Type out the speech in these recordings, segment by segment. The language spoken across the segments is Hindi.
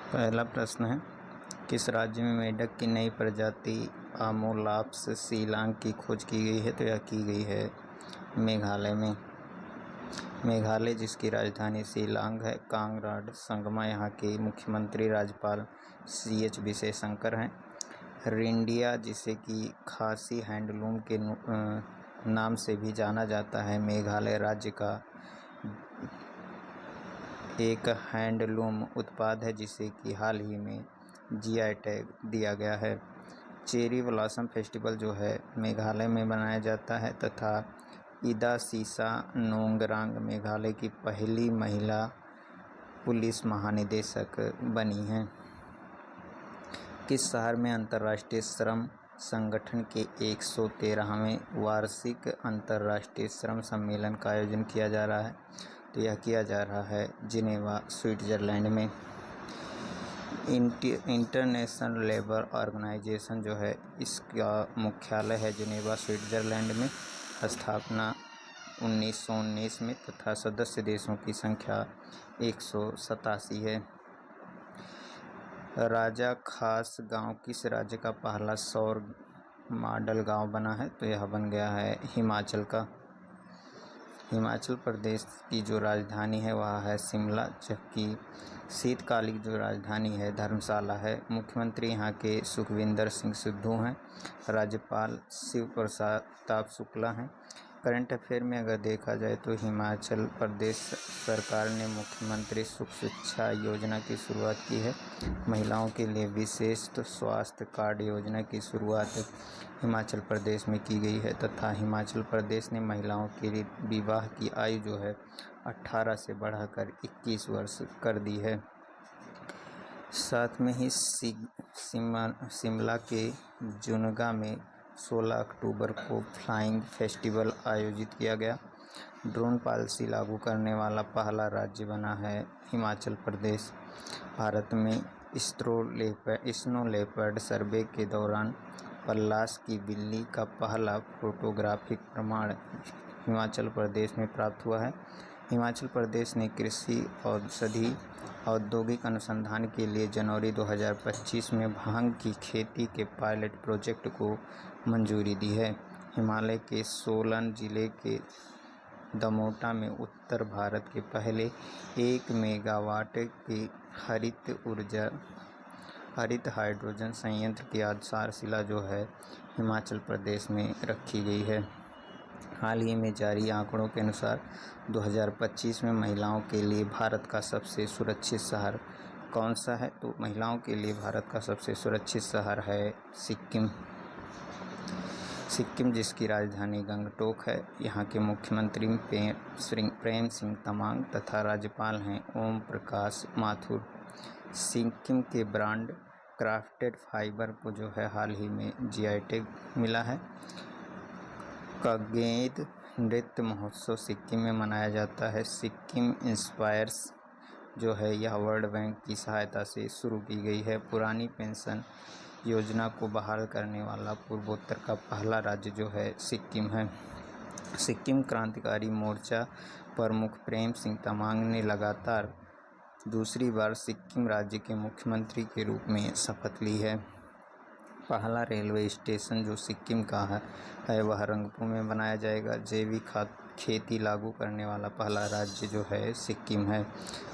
पहला प्रश्न है, किस राज्य में मेंढक की नई प्रजाति आमोलाप्स सीलांग की खोज की गई है? तो यह की गई है मेघालय में। मेघालय जिसकी राजधानी शिलांग है। कांगराड संगमा यहाँ के मुख्यमंत्री राज्यपाल CH विशेशंकर हैं। रिंडिया जिसे कि खासी हैंडलूम के नाम से भी जाना जाता है, मेघालय राज्य का एक हैंडलूम उत्पाद है जिसे कि हाल ही में GI टैग दिया गया है। चेरी ब्लॉसम फेस्टिवल जो है मेघालय में मनाया जाता है तथा इदा सीसा नोंगरांग मेघालय की पहली महिला पुलिस महानिदेशक बनी हैं। किस शहर में अंतर्राष्ट्रीय श्रम संगठन के 113वें वार्षिक अंतर्राष्ट्रीय श्रम सम्मेलन का आयोजन किया जा रहा है? तो यह किया जा रहा है जिनेवा स्विट्जरलैंड में। इंटरनेशनल लेबर ऑर्गेनाइजेशन जो है इसका मुख्यालय है जिनेवा स्विट्जरलैंड में। स्थापना 1919 में तथा सदस्य देशों की संख्या 187 है। राजा खास गांव किस राज्य का पहला सौर मॉडल गांव बना है? तो यह बन गया है हिमाचल का। हिमाचल प्रदेश की जो राजधानी है वह है शिमला, जबकि शीतकालीन जो राजधानी है धर्मशाला है। मुख्यमंत्री यहाँ के सुखविंदर सिंह सुक्खू हैं। राज्यपाल शिव प्रताप शुक्ला हैं। करंट अफेयर में अगर देखा जाए तो हिमाचल प्रदेश सरकार ने मुख्यमंत्री सुख शिक्षा योजना की शुरुआत की है। महिलाओं के लिए विशेष स्वास्थ्य कार्ड योजना की शुरुआत हिमाचल प्रदेश में की गई है तथा हिमाचल प्रदेश ने महिलाओं के लिए विवाह की आयु जो है 18 से बढ़ाकर 21 वर्ष कर दी है। साथ में ही शिमला के जुनगा में 16 अक्टूबर को फ्लाइंग फेस्टिवल आयोजित किया गया। ड्रोन पॉलिसी लागू करने वाला पहला राज्य बना है हिमाचल प्रदेश। भारत में स्नो लेपर्ड सर्वे के दौरान पल्लास की बिल्ली का पहला फोटोग्राफिक प्रमाण हिमाचल प्रदेश में प्राप्त हुआ है। हिमाचल प्रदेश ने कृषि औषधि औद्योगिक अनुसंधान के लिए जनवरी 2025 में भांग की खेती के पायलट प्रोजेक्ट को मंजूरी दी है। हिमालय के सोलन जिले के दमोटा में उत्तर भारत के पहले 1 मेगावाट की हरित हाइड्रोजन संयंत्र की आधारशिला जो है हिमाचल प्रदेश में रखी गई है। हाल ही में जारी आंकड़ों के अनुसार 2025 में महिलाओं के लिए भारत का सबसे सुरक्षित शहर कौन सा है? तो महिलाओं के लिए भारत का सबसे सुरक्षित शहर है सिक्किम। सिक्किम जिसकी राजधानी गंगटोक है। यहाँ के मुख्यमंत्री प्रेम सिंह तमांग तथा राज्यपाल हैं ओम प्रकाश माथुर। सिक्किम के ब्रांड क्राफ्टेड फाइबर को जो है हाल ही में GI टैग मिला है। कगेद नृत्य महोत्सव सिक्किम में मनाया जाता है। सिक्किम इंस्पायर्स जो है यह वर्ल्ड बैंक की सहायता से शुरू की गई है। पुरानी पेंशन योजना को बहाल करने वाला पूर्वोत्तर का पहला राज्य जो है सिक्किम है। सिक्किम क्रांतिकारी मोर्चा प्रमुख प्रेम सिंह तमांग ने लगातार दूसरी बार सिक्किम राज्य के मुख्यमंत्री के रूप में शपथ ली है। पहला रेलवे स्टेशन जो सिक्किम का है वह रंगपुर में बनाया जाएगा। जैविक खेती लागू करने वाला पहला राज्य जो है सिक्किम है।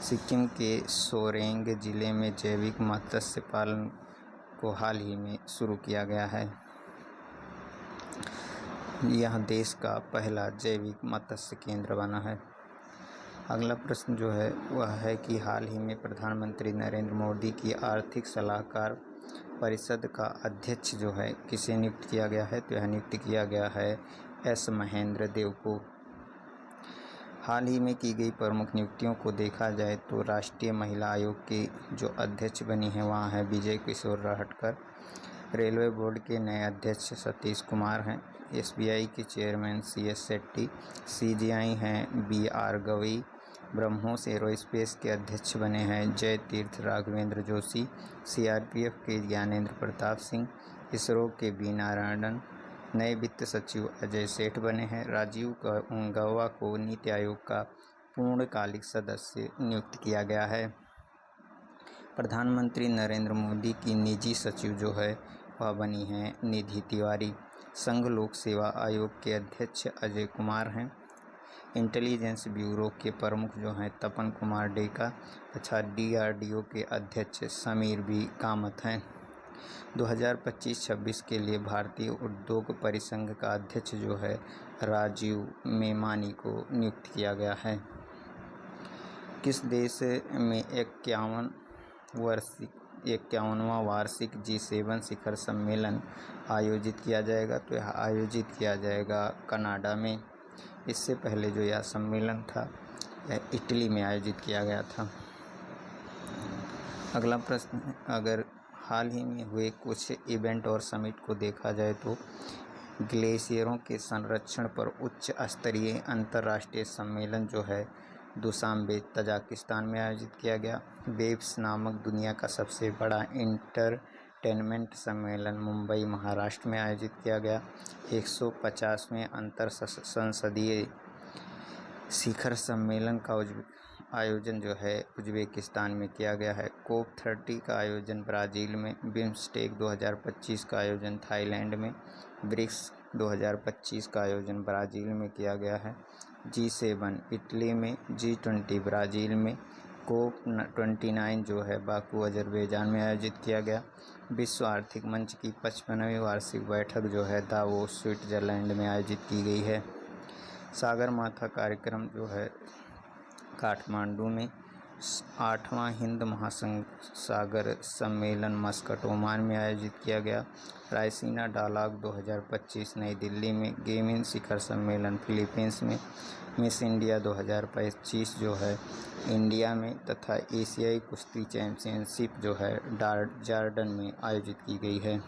सिक्किम के सोरेंग जिले में जैविक मत्स्य पालन को हाल ही में शुरू किया गया है। यह देश का पहला जैविक मत्स्य केंद्र बना है। अगला प्रश्न जो है वह है कि हाल ही में प्रधानमंत्री नरेंद्र मोदी की आर्थिक सलाहकार परिषद का अध्यक्ष जो है किसे नियुक्त किया गया है? तो यह नियुक्त किया गया है S महेंद्र देव को। हाल ही में की गई प्रमुख नियुक्तियों को देखा जाए तो राष्ट्रीय महिला आयोग की जो अध्यक्ष बनी है वहाँ है विजय किशोर राहटकर। रेलवे बोर्ड के नए अध्यक्ष सतीश कुमार हैं। SBI के चेयरमैन CS शेट्टी। CGI हैं BR गवई। ब्रह्मोस एरोस्पेस के अध्यक्ष बने हैं जय तीर्थ राघवेंद्र जोशी। CRPF के ज्ञानेंद्र प्रताप सिंह। इसरो के B नारायणन। नए वित्त सचिव अजय सेठ बने हैं। राजीव गौबा को नीति आयोग का पूर्णकालिक सदस्य नियुक्त किया गया है। प्रधानमंत्री नरेंद्र मोदी की निजी सचिव जो है वह बनी हैं निधि तिवारी। संघ लोक सेवा आयोग के अध्यक्ष अजय कुमार हैं। इंटेलिजेंस ब्यूरो के प्रमुख जो हैं तपन कुमार डेका तथा DRDO के अध्यक्ष समीर बी कामत हैं। 2025-26 के लिए भारतीय उद्योग परिसंघ का अध्यक्ष जो है राजीव मेमानी को नियुक्त किया गया है। किस देश में 51वां वार्षिक G7 शिखर सम्मेलन आयोजित किया जाएगा? तो यह आयोजित किया जाएगा कनाडा में। इससे पहले जो यह सम्मेलन था यह इटली में आयोजित किया गया था। अगला प्रश्न है, अगर हाल ही में हुए कुछ इवेंट और समिट को देखा जाए तो ग्लेशियरों के संरक्षण पर उच्च स्तरीय अंतर्राष्ट्रीय सम्मेलन जो है दुशांबे तजाकिस्तान में आयोजित किया गया। वेव्स नामक दुनिया का सबसे बड़ा इंटरटेनमेंट सम्मेलन मुंबई महाराष्ट्र में आयोजित किया गया। 150वें अंतर संसदीय शिखर सम्मेलन का आयोजन जो है उज्बेकिस्तान में किया गया है। COP30 का आयोजन ब्राज़ील में, बिम्स्टेक 2025 का आयोजन थाईलैंड में, ब्रिक्स 2025 का आयोजन ब्राज़ील में किया गया है। G7 इटली में, G20 ब्राज़ील में, COP29 जो है बाकू अजरबैजान में आयोजित किया गया। विश्व आर्थिक मंच की 55वीं वार्षिक बैठक जो है दावोस स्विट्ज़रलैंड में आयोजित की गई है। सागरमाथा कार्यक्रम जो है काठमांडू में। 8वां हिंद महासागर सम्मेलन मस्कट ओमान में आयोजित किया गया। रायसीना डायलॉग 2025 नई दिल्ली में। गेमिंग शिखर सम्मेलन फिलीपींस में। मिस इंडिया 2025 जो है इंडिया में तथा एशियाई कुश्ती चैंपियनशिप जो है जॉर्डन में आयोजित की गई है।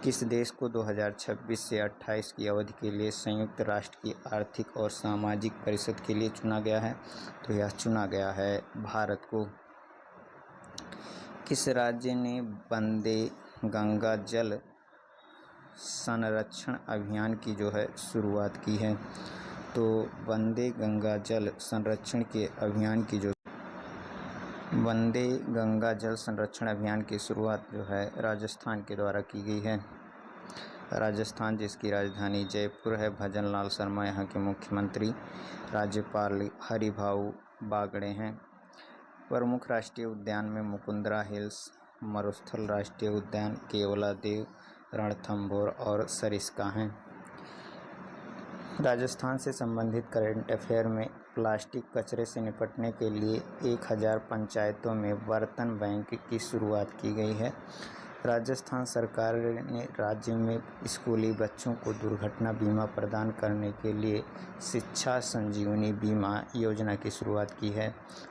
किस देश को 2026 से 28 की अवधि के लिए संयुक्त राष्ट्र की आर्थिक और सामाजिक परिषद के लिए चुना गया है? तो यह चुना गया है भारत को। किस राज्य ने वंदे गंगा जल संरक्षण अभियान की जो है शुरुआत की है? तो वंदे गंगा जल संरक्षण के अभियान की वंदे गंगा जल संरक्षण अभियान की शुरुआत जो है राजस्थान के द्वारा की गई है। राजस्थान जिसकी राजधानी जयपुर है। भजन लाल शर्मा यहाँ के मुख्यमंत्री। राज्यपाल हरिभाऊ बागड़े हैं। प्रमुख राष्ट्रीय उद्यान में मुकुंदरा हिल्स, मरुस्थल राष्ट्रीय उद्यान, केवलादेव, रणथंभौर और सरिस्का हैं। राजस्थान से संबंधित करंट अफेयर में प्लास्टिक कचरे से निपटने के लिए 1000 पंचायतों में बर्तन बैंक की शुरुआत की गई है। राजस्थान सरकार ने राज्य में स्कूली बच्चों को दुर्घटना बीमा प्रदान करने के लिए शिक्षा संजीवनी बीमा योजना की शुरुआत की है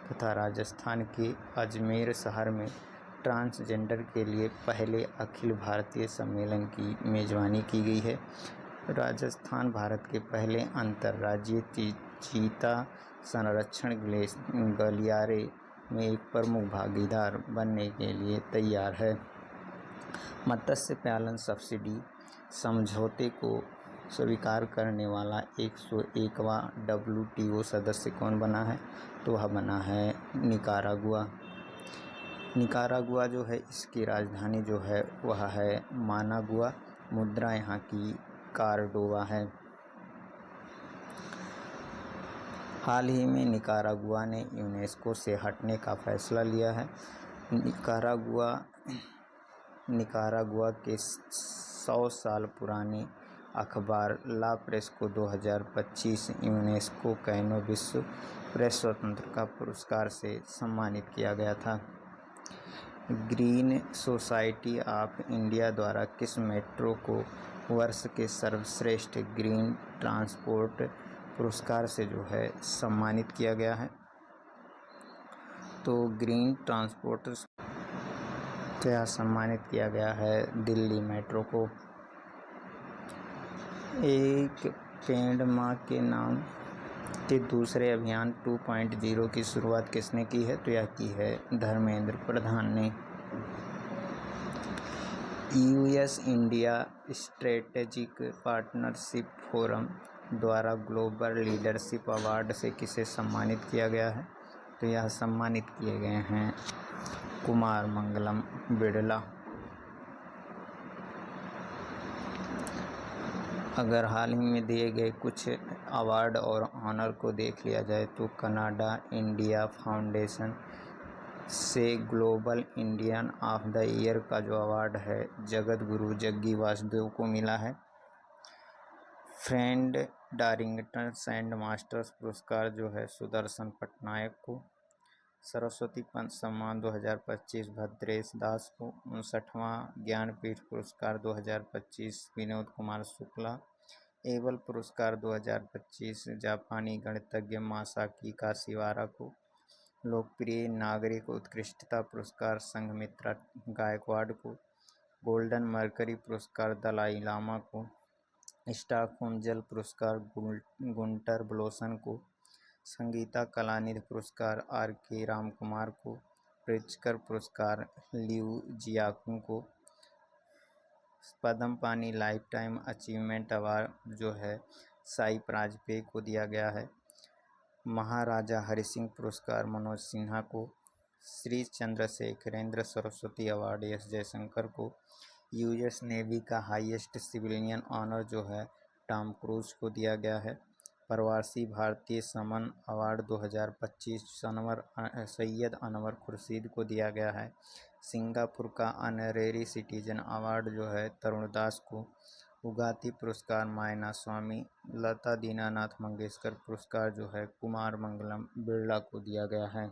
तथा राजस्थान के अजमेर शहर में ट्रांसजेंडर के लिए पहले अखिल भारतीय सम्मेलन की मेज़बानी की गई है। राजस्थान भारत के पहले अंतर्राज्यीय चीता संरक्षण गलियारे में एक प्रमुख भागीदार बनने के लिए तैयार है। मत्स्य पालन सब्सिडी समझौते को स्वीकार करने वाला 101वां WTO सदस्य कौन बना है? तो वह बना है निकारागुआ। निकारागुआ जो है इसकी राजधानी जो है वह है मानागुआ। मुद्रा यहाँ की कार्डोवा है। हाल ही में निकारागुआ ने यूनेस्को से हटने का फैसला लिया है। निकारागुआ के 100 साल पुराने अखबार ला प्रेस को 2025 यूनेस्को कैनो विश्व प्रेस स्वतंत्रता पुरस्कार से सम्मानित किया गया था। ग्रीन सोसाइटी ऑफ इंडिया द्वारा किस मेट्रो को वर्ष के सर्वश्रेष्ठ ग्रीन ट्रांसपोर्ट पुरस्कार से जो है सम्मानित किया गया है? तो ग्रीन ट्रांसपोर्ट से सम्मानित किया गया है दिल्ली मेट्रो को। एक पेड़ माँ के नाम के दूसरे अभियान 2.0 की शुरुआत किसने की है? तो यह की है धर्मेंद्र प्रधान ने। US India strategic partnership forum द्वारा ग्लोबल लीडरशिप अवार्ड से किसे सम्मानित किया गया है? तो यह सम्मानित किए गए हैं कुमार मंगलम बिरला। अगर हाल ही में दिए गए कुछ अवार्ड और ऑनर को देख लिया जाए तो कनाडा इंडिया फाउंडेशन से global Indian of the year का जो अवार्ड है जगत गुरु जग्गी वासुदेव को मिला है। फ्रेंड डारिंगटन सैंड मास्टर्स पुरस्कार जो है सुदर्शन पटनायक को। सरस्वती पंच सम्मान 2025 भद्रेश दास को। 59वां ज्ञानपीठ पुरस्कार 2025 विनोद कुमार शुक्ला। एबल पुरस्कार 2025 जापानी गणितज्ञ मासाकी काशिवारा को। लोकप्रिय नागरिक उत्कृष्टता पुरस्कार संघमित्रा गायकवाड़ को। गोल्डन मर्करी पुरस्कार दलाई लामा को। स्टॉकहोम जल पुरस्कार गुंटर ब्लोसन को। संगीता कलानिधि पुरस्कार R.K. रामकुमार को। प्रित्जकर पुरस्कार लियू जियाकुं को। पद्म पानी लाइफ टाइम अचीवमेंट अवार्ड जो है साई प्राजपेय को दिया गया है। महाराजा हरि सिंह पुरस्कार मनोज सिन्हा को। श्री चंद्रशेखरेंद्र सरस्वती अवार्ड S जयशंकर को। US नेवी का हाईएस्ट सिविलियन ऑनर जो है टॉम क्रूज को दिया गया है। प्रवासी भारतीय सम्मान अवार्ड 2025 सैयद अनवर खुर्शीद को दिया गया है। सिंगापुर का ऑनरेरी सिटीजन अवार्ड जो है तरुण दास को। उगाती पुरस्कार मायना स्वामी। लता दीनानाथ मंगेशकर पुरस्कार जो है कुमार मंगलम बिरला को दिया गया है।